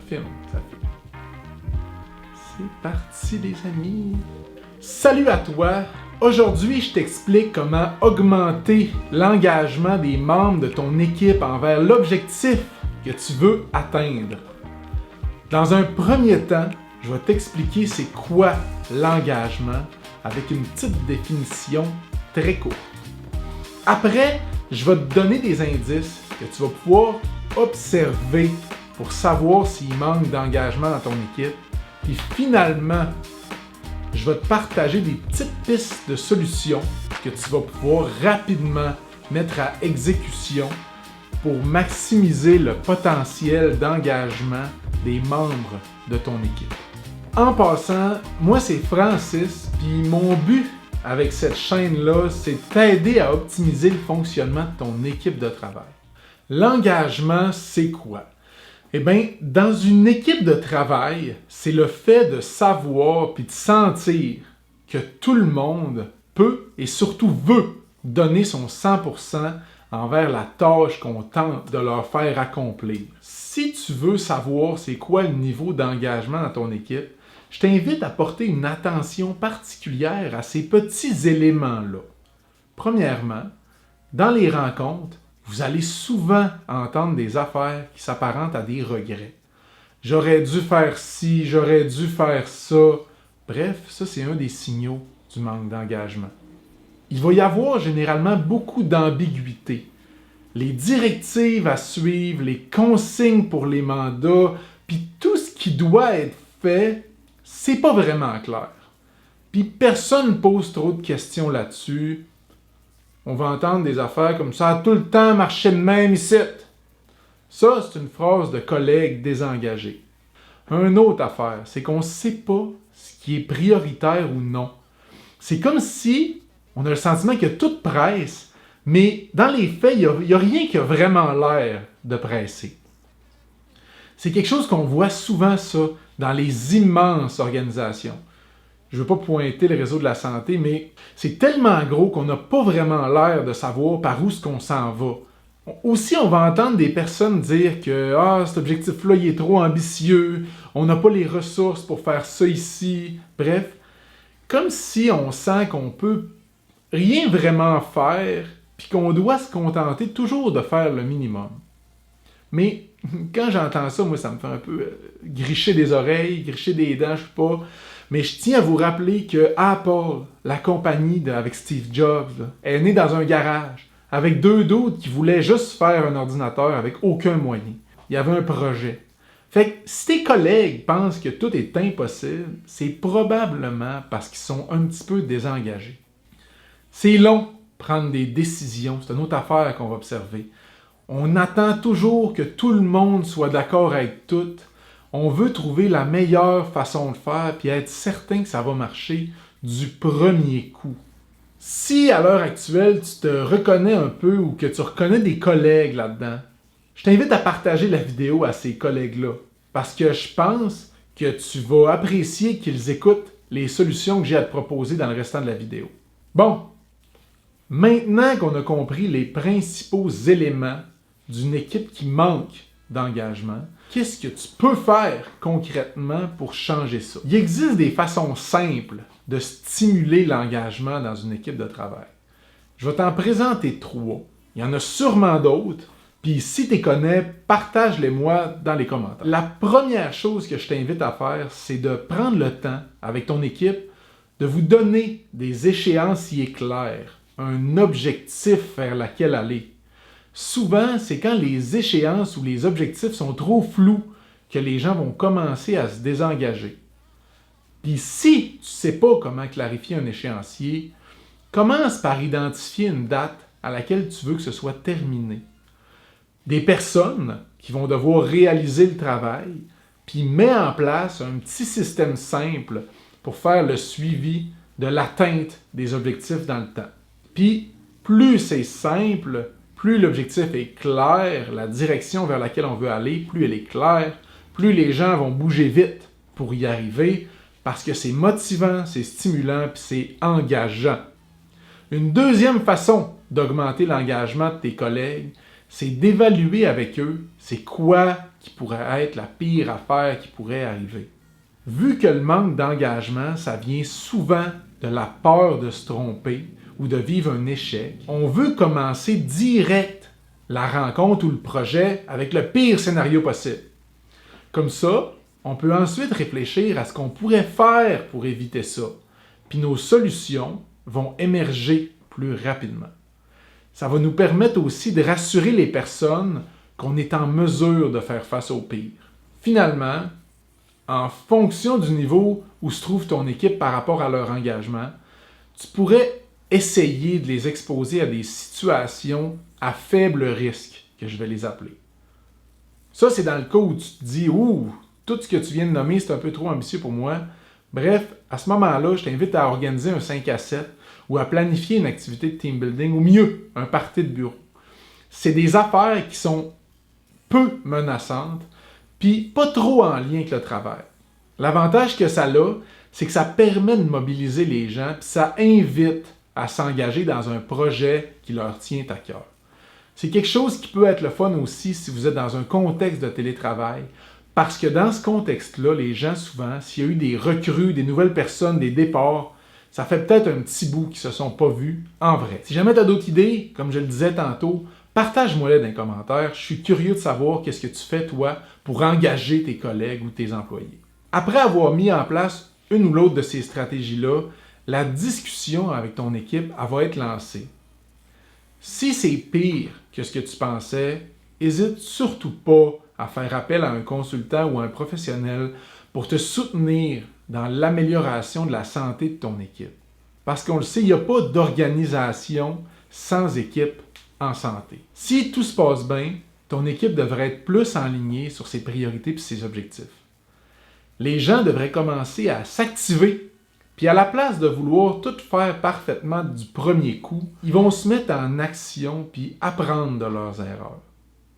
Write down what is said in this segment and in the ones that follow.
film, ça filme. C'est parti les amis! Salut à toi! Aujourd'hui, je t'explique comment augmenter l'engagement des membres de ton équipe envers l'objectif que tu veux atteindre. Dans un premier temps, je vais t'expliquer c'est quoi l'engagement avec une petite définition très courte. Après, je vais te donner des indices que tu vas pouvoir observer pour savoir s'il manque d'engagement dans ton équipe. Puis finalement, je vais te partager des petites pistes de solutions que tu vas pouvoir rapidement mettre à exécution pour maximiser le potentiel d'engagement des membres de ton équipe. En passant, moi c'est Francis, puis mon but avec cette chaîne-là, c'est t'aider à optimiser le fonctionnement de ton équipe de travail. L'engagement, c'est quoi? Eh bien, dans une équipe de travail, c'est le fait de savoir puis de sentir que tout le monde peut et surtout veut donner son 100% envers la tâche qu'on tente de leur faire accomplir. Si tu veux savoir c'est quoi le niveau d'engagement dans ton équipe, je t'invite à porter une attention particulière à ces petits éléments-là. Premièrement, dans les rencontres, vous allez souvent entendre des affaires qui s'apparentent à des regrets. J'aurais dû faire ci, j'aurais dû faire ça. Bref, ça c'est un des signaux du manque d'engagement. Il va y avoir généralement beaucoup d'ambiguïté. Les directives à suivre, les consignes pour les mandats, puis tout ce qui doit être fait, c'est pas vraiment clair. Puis personne ne pose trop de questions là-dessus. On va entendre des affaires comme ça, tout le temps marcher de même ici. Ça, c'est une phrase de collègues désengagés. Une autre affaire, c'est qu'on ne sait pas ce qui est prioritaire ou non. C'est comme si on a le sentiment que tout presse, mais dans les faits, il n'y a rien qui a vraiment l'air de presser. C'est quelque chose qu'on voit souvent, ça, dans les immenses organisations. Je ne veux pas pointer le réseau de la santé, mais c'est tellement gros qu'on n'a pas vraiment l'air de savoir par où est-ce qu'on s'en va. Aussi, on va entendre des personnes dire que cet objectif-là, il est trop ambitieux, on n'a pas les ressources pour faire ça ici. Bref, comme si on sent qu'on peut rien vraiment faire, puis qu'on doit se contenter toujours de faire le minimum. Mais quand j'entends ça, moi, ça me fait un peu gricher des oreilles, gricher des dents, je sais pas. Mais je tiens à vous rappeler que Apple, la compagnie avec Steve Jobs, là, est née dans un garage avec deux d'autres qui voulaient juste faire un ordinateur avec aucun moyen. Il y avait un projet. Fait que si tes collègues pensent que tout est impossible, c'est probablement parce qu'ils sont un petit peu désengagés. C'est long prendre des décisions, c'est une autre affaire qu'on va observer. On attend toujours que tout le monde soit d'accord avec tout. On veut trouver la meilleure façon de faire puis être certain que ça va marcher du premier coup. Si à l'heure actuelle, tu te reconnais un peu ou que tu reconnais des collègues là-dedans, je t'invite à partager la vidéo à ces collègues-là parce que je pense que tu vas apprécier qu'ils écoutent les solutions que j'ai à te proposer dans le restant de la vidéo. Bon, maintenant qu'on a compris les principaux éléments d'une équipe qui manque d'engagement, qu'est-ce que tu peux faire concrètement pour changer ça? Il existe des façons simples de stimuler l'engagement dans une équipe de travail. Je vais t'en présenter 3. Il y en a sûrement d'autres, puis si tu les connais, partage-les-moi dans les commentaires. La première chose que je t'invite à faire, c'est de prendre le temps avec ton équipe de vous donner des échéanciers clairs, un objectif vers lequel aller. Souvent, c'est quand les échéances ou les objectifs sont trop flous que les gens vont commencer à se désengager. Puis si tu ne sais pas comment clarifier un échéancier, commence par identifier une date à laquelle tu veux que ce soit terminé. Des personnes qui vont devoir réaliser le travail, puis mets en place un petit système simple pour faire le suivi de l'atteinte des objectifs dans le temps. Puis, plus c'est simple, plus l'objectif est clair, la direction vers laquelle on veut aller, plus elle est claire, plus les gens vont bouger vite pour y arriver, parce que c'est motivant, c'est stimulant, puis c'est engageant. Une deuxième façon d'augmenter l'engagement de tes collègues, c'est d'évaluer avec eux c'est quoi qui pourrait être la pire affaire qui pourrait arriver. Vu que le manque d'engagement, ça vient souvent de la peur de se tromper ou de vivre un échec, on veut commencer direct la rencontre ou le projet avec le pire scénario possible. Comme ça, on peut ensuite réfléchir à ce qu'on pourrait faire pour éviter ça, puis nos solutions vont émerger plus rapidement. Ça va nous permettre aussi de rassurer les personnes qu'on est en mesure de faire face au pire. Finalement, en fonction du niveau où se trouve ton équipe par rapport à leur engagement, tu pourrais essayer de les exposer à des situations à faible risque, que je vais les appeler. Ça, c'est dans le cas où tu te dis « Ouh, tout ce que tu viens de nommer, c'est un peu trop ambitieux pour moi. » Bref, à ce moment-là, je t'invite à organiser un 5 à 7 ou à planifier une activité de team building, ou mieux, un party de bureau. C'est des affaires qui sont peu menaçantes, puis pas trop en lien avec le travail. L'avantage que ça a, c'est que ça permet de mobiliser les gens, puis ça invite à s'engager dans un projet qui leur tient à cœur. C'est quelque chose qui peut être le fun aussi si vous êtes dans un contexte de télétravail, parce que dans ce contexte-là, les gens souvent, s'il y a eu des recrues, des nouvelles personnes, des départs, ça fait peut-être un petit bout qu'ils ne se sont pas vus en vrai. Si jamais tu as d'autres idées, comme je le disais tantôt, partage-moi-les dans les commentaires. Je suis curieux de savoir qu'est-ce que tu fais, toi, pour engager tes collègues ou tes employés. Après avoir mis en place une ou l'autre de ces stratégies-là, la discussion avec ton équipe, elle va être lancée. Si c'est pire que ce que tu pensais, n'hésite surtout pas à faire appel à un consultant ou à un professionnel pour te soutenir dans l'amélioration de la santé de ton équipe. Parce qu'on le sait, il n'y a pas d'organisation sans équipe en santé. Si tout se passe bien, ton équipe devrait être plus alignée sur ses priorités et ses objectifs. Les gens devraient commencer à s'activer, puis à la place de vouloir tout faire parfaitement du premier coup, ils vont se mettre en action puis apprendre de leurs erreurs.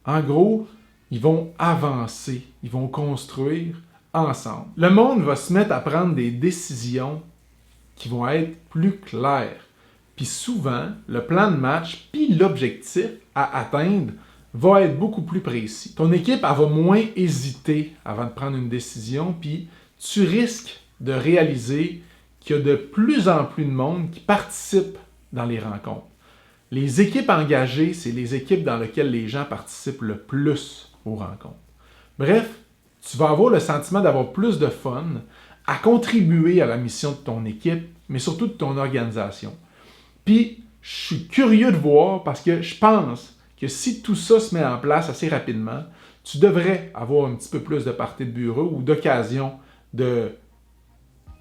En gros, ils vont avancer, ils vont construire ensemble. Le monde va se mettre à prendre des décisions qui vont être plus claires. Puis souvent, le plan de match puis l'objectif à atteindre va être beaucoup plus précis. Ton équipe, elle va moins hésiter avant de prendre une décision, puis tu risques de réaliser qu'il y a de plus en plus de monde qui participe dans les rencontres. Les équipes engagées, c'est les équipes dans lesquelles les gens participent le plus aux rencontres. Bref, tu vas avoir le sentiment d'avoir plus de fun, à contribuer à la mission de ton équipe, mais surtout de ton organisation. Puis, je suis curieux de voir parce que je pense que si tout ça se met en place assez rapidement, tu devrais avoir un petit peu plus de parties de bureau ou d'occasion de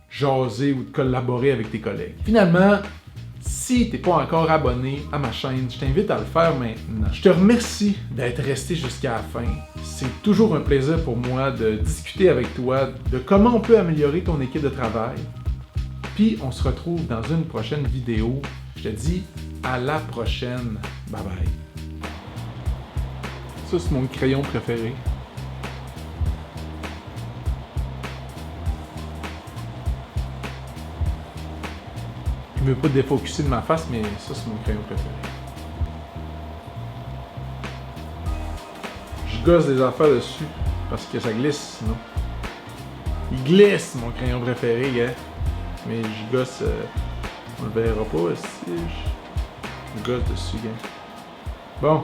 jaser ou de collaborer avec tes collègues. Finalement, si tu n'es pas encore abonné à ma chaîne, je t'invite à le faire maintenant. Je te remercie d'être resté jusqu'à la fin. C'est toujours un plaisir pour moi de discuter avec toi de comment on peut améliorer ton équipe de travail. Puis on se retrouve dans une prochaine vidéo. Je te dis à la prochaine. Bye bye. Ça, c'est mon crayon préféré. Je ne veux pas défocuser de ma face, mais ça, c'est mon crayon préféré. Je gosse des affaires dessus parce que ça glisse sinon. Il glisse, mon crayon préféré, gars. Mais je gosse... on le verra pas si je gosse dessus, gars. Bon,